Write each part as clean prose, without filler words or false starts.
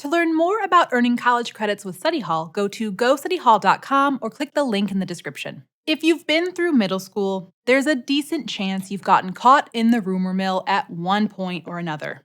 To learn more about earning college credits with Study Hall, go to gostudyhall.com or click the link in the description. If you've been through middle school, there's a decent chance you've gotten caught in the rumor mill at one point or another.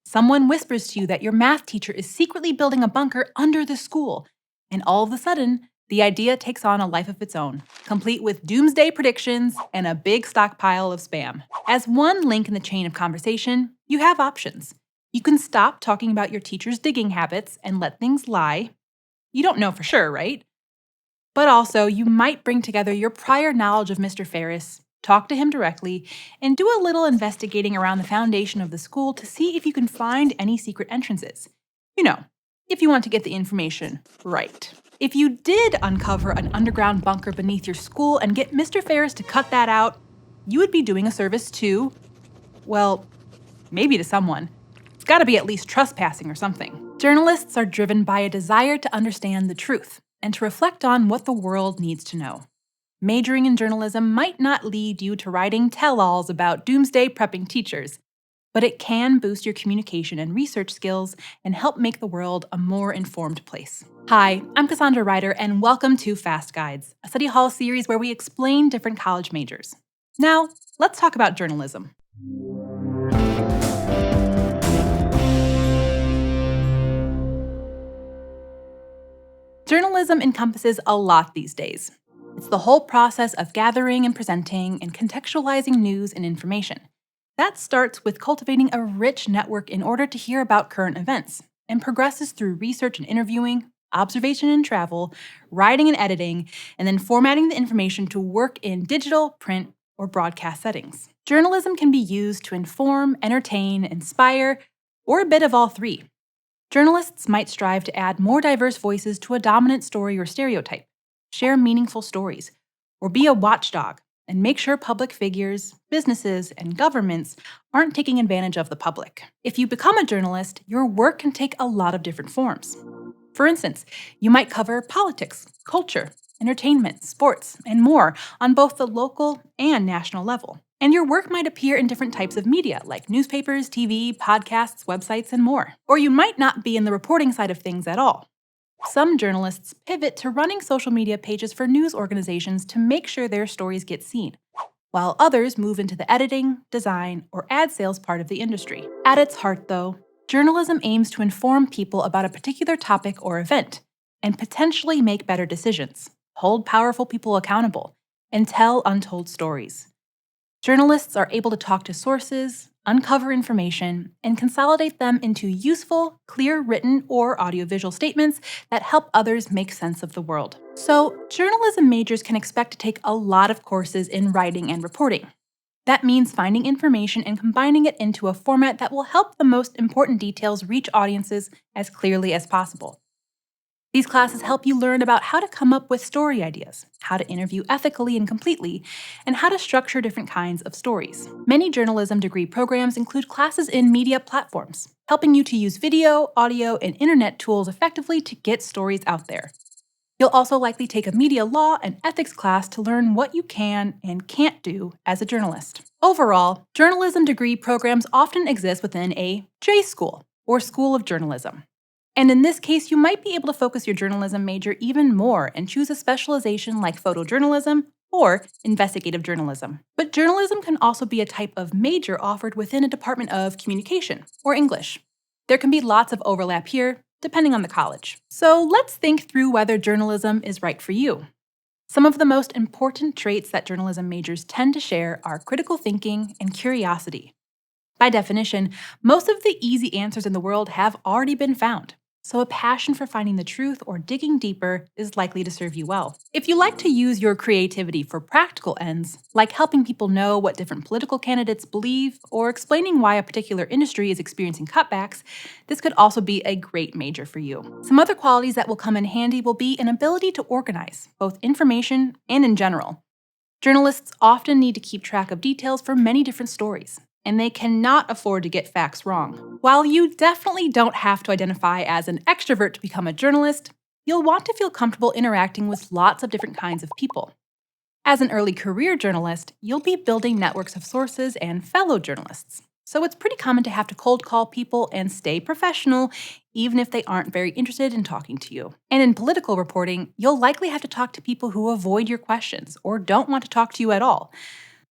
Someone whispers to you that your math teacher is secretly building a bunker under the school, and all of a sudden, the idea takes on a life of its own, complete with doomsday predictions and a big stockpile of spam. As one link in the chain of conversation, you have options. You can stop talking about your teacher's digging habits and let things lie. You don't know for sure, right? But also, you might bring together your prior knowledge of Mr. Ferris, talk to him directly, and do a little investigating around the foundation of the school to see if you can find any secret entrances. You know, if you want to get the information right. If you did uncover an underground bunker beneath your school and get Mr. Ferris to cut that out, you would be doing a service to, well, maybe to someone. It's got to be at least trespassing or something. Journalists are driven by a desire to understand the truth and to reflect on what the world needs to know. Majoring in journalism might not lead you to writing tell-alls about doomsday prepping teachers, but it can boost your communication and research skills and help make the world a more informed place. Hi, I'm Cassandra Ryder, and welcome to Fast Guides, a Study Hall series where we explain different college majors. Now, let's talk about journalism. Journalism encompasses a lot these days. It's the whole process of gathering and presenting and contextualizing news and information. That starts with cultivating a rich network in order to hear about current events, and progresses through research and interviewing, observation and travel, writing and editing, and then formatting the information to work in digital, print, or broadcast settings. Journalism can be used to inform, entertain, inspire, or a bit of all three. Journalists might strive to add more diverse voices to a dominant story or stereotype, share meaningful stories, or be a watchdog and make sure public figures, businesses, and governments aren't taking advantage of the public. If you become a journalist, your work can take a lot of different forms. For instance, you might cover politics, culture, entertainment, sports, and more on both the local and national level. And your work might appear in different types of media, like newspapers, TV, podcasts, websites, and more. Or you might not be in the reporting side of things at all. Some journalists pivot to running social media pages for news organizations to make sure their stories get seen, while others move into the editing, design, or ad sales part of the industry. At its heart, though, journalism aims to inform people about a particular topic or event, and potentially make better decisions, hold powerful people accountable, and tell untold stories. Journalists are able to talk to sources, uncover information, and consolidate them into useful, clear written or audiovisual statements that help others make sense of the world. So, journalism majors can expect to take a lot of courses in writing and reporting. That means finding information and combining it into a format that will help the most important details reach audiences as clearly as possible. These classes help you learn about how to come up with story ideas, how to interview ethically and completely, and how to structure different kinds of stories. Many journalism degree programs include classes in media platforms, helping you to use video, audio, and internet tools effectively to get stories out there. You'll also likely take a media law and ethics class to learn what you can and can't do as a journalist. Overall, journalism degree programs often exist within a J school, or School of Journalism. And in this case, you might be able to focus your journalism major even more and choose a specialization like photojournalism or investigative journalism. But journalism can also be a type of major offered within a department of communication or English. There can be lots of overlap here, depending on the college. So let's think through whether journalism is right for you. Some of the most important traits that journalism majors tend to share are critical thinking and curiosity. By definition, most of the easy answers in the world have already been found. So a passion for finding the truth or digging deeper is likely to serve you well. If you like to use your creativity for practical ends, like helping people know what different political candidates believe or explaining why a particular industry is experiencing cutbacks, this could also be a great major for you. Some other qualities that will come in handy will be an ability to organize, both information and in general. Journalists often need to keep track of details for many different stories, and they cannot afford to get facts wrong. While you definitely don't have to identify as an extrovert to become a journalist, you'll want to feel comfortable interacting with lots of different kinds of people. As an early career journalist, you'll be building networks of sources and fellow journalists. So it's pretty common to have to cold call people and stay professional, even if they aren't very interested in talking to you. And in political reporting, you'll likely have to talk to people who avoid your questions or don't want to talk to you at all.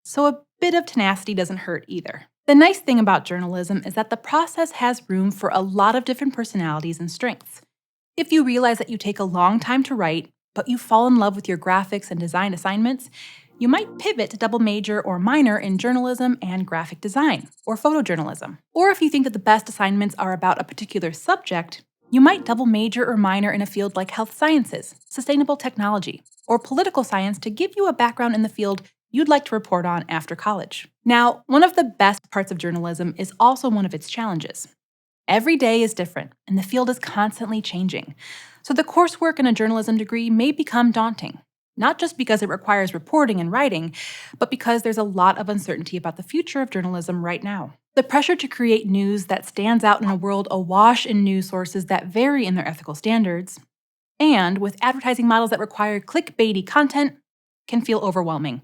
So a bit of tenacity doesn't hurt either. The nice thing about journalism is that the process has room for a lot of different personalities and strengths. If you realize that you take a long time to write, but you fall in love with your graphics and design assignments, you might pivot to double major or minor in journalism and graphic design, or photojournalism. Or if you think that the best assignments are about a particular subject, you might double major or minor in a field like health sciences, sustainable technology, or political science to give you a background in the field you'd like to report on after college. Now, one of the best parts of journalism is also one of its challenges. Every day is different, and the field is constantly changing. So the coursework in a journalism degree may become daunting, not just because it requires reporting and writing, but because there's a lot of uncertainty about the future of journalism right now. The pressure to create news that stands out in a world awash in news sources that vary in their ethical standards, and with advertising models that require clickbaity content, can feel overwhelming.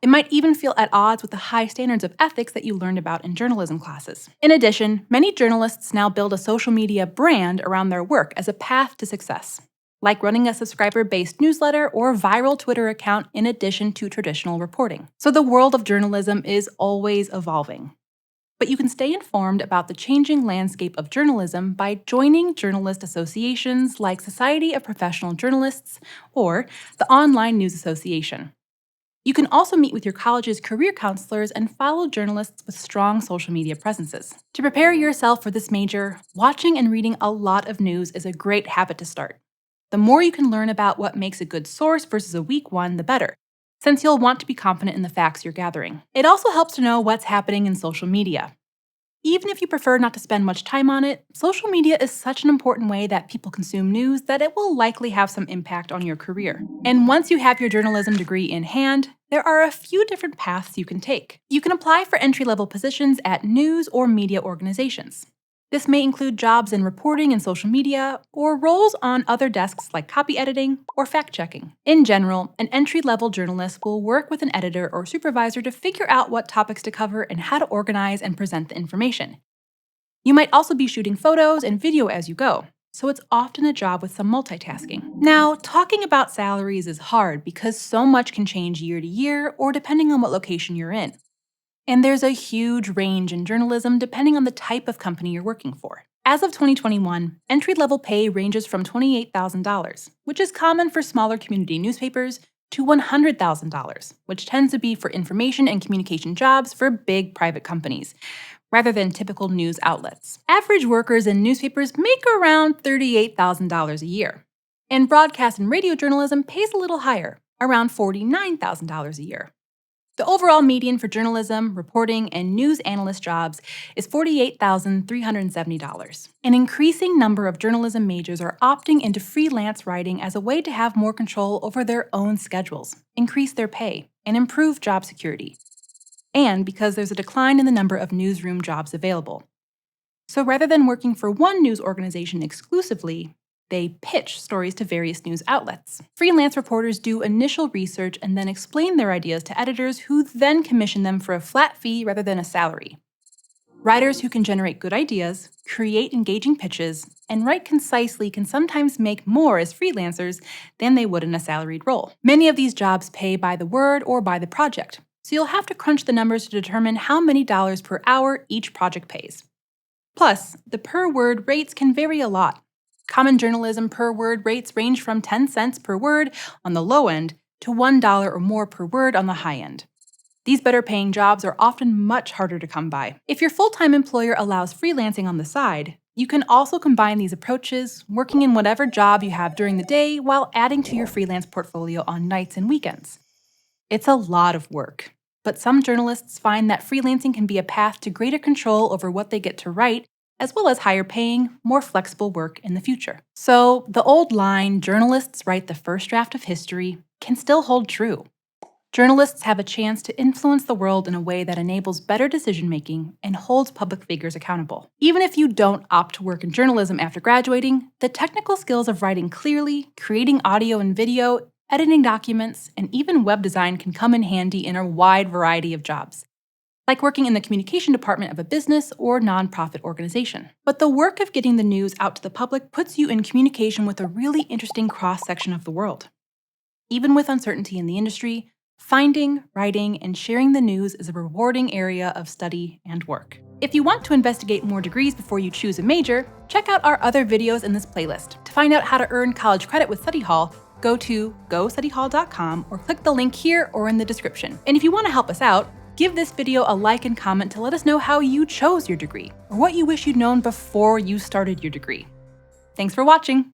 It might even feel at odds with the high standards of ethics that you learned about in journalism classes. In addition, many journalists now build a social media brand around their work as a path to success, like running a subscriber-based newsletter or viral Twitter account in addition to traditional reporting. So the world of journalism is always evolving. But you can stay informed about the changing landscape of journalism by joining journalist associations like Society of Professional Journalists or the Online News Association. You can also meet with your college's career counselors and follow journalists with strong social media presences. To prepare yourself for this major, watching and reading a lot of news is a great habit to start. The more you can learn about what makes a good source versus a weak one, the better, since you'll want to be confident in the facts you're gathering. It also helps to know what's happening in social media. Even if you prefer not to spend much time on it, social media is such an important way that people consume news that it will likely have some impact on your career. And once you have your journalism degree in hand, there are a few different paths you can take. You can apply for entry-level positions at news or media organizations. This may include jobs in reporting and social media, or roles on other desks like copy editing or fact-checking. In general, an entry-level journalist will work with an editor or supervisor to figure out what topics to cover and how to organize and present the information. You might also be shooting photos and video as you go, so it's often a job with some multitasking. Now, talking about salaries is hard because so much can change year to year or depending on what location you're in. And there's a huge range in journalism depending on the type of company you're working for. As of 2021, entry-level pay ranges from $28,000, which is common for smaller community newspapers, to $100,000, which tends to be for information and communication jobs for big private companies, rather than typical news outlets. Average workers in newspapers make around $38,000 a year. And broadcast and radio journalism pays a little higher, around $49,000 a year. The overall median for journalism, reporting, and news analyst jobs is $48,370. An increasing number of journalism majors are opting into freelance writing as a way to have more control over their own schedules, increase their pay, and improve job security. And because there's a decline in the number of newsroom jobs available. So rather than working for one news organization exclusively, they pitch stories to various news outlets. Freelance reporters do initial research and then explain their ideas to editors who then commission them for a flat fee rather than a salary. Writers who can generate good ideas, create engaging pitches, and write concisely can sometimes make more as freelancers than they would in a salaried role. Many of these jobs pay by the word or by the project, so you'll have to crunch the numbers to determine how many dollars per hour each project pays. Plus, the per-word rates can vary a lot. Common journalism per-word rates range from 10 cents per word on the low end to $1 or more per word on the high end. These better-paying jobs are often much harder to come by. If your full-time employer allows freelancing on the side, you can also combine these approaches, working in whatever job you have during the day while adding to your freelance portfolio on nights and weekends. It's a lot of work, but some journalists find that freelancing can be a path to greater control over what they get to write, as well as higher paying, more flexible work in the future. So the old line, journalists write the first draft of history, can still hold true. Journalists have a chance to influence the world in a way that enables better decision-making and holds public figures accountable. Even if you don't opt to work in journalism after graduating, the technical skills of writing clearly, creating audio and video, editing documents, and even web design can come in handy in a wide variety of jobs. like working in the communication department of a business or nonprofit organization. But the work of getting the news out to the public puts you in communication with a really interesting cross-section of the world. Even with uncertainty in the industry, finding, writing, and sharing the news is a rewarding area of study and work. If you want to investigate more degrees before you choose a major, check out our other videos in this playlist. To find out how to earn college credit with Study Hall, go to gostudyhall.com or click the link here or in the description. And if you want to help us out, give this video a like and comment to let us know how you chose your degree, or what you wish you'd known before you started your degree. Thanks for watching!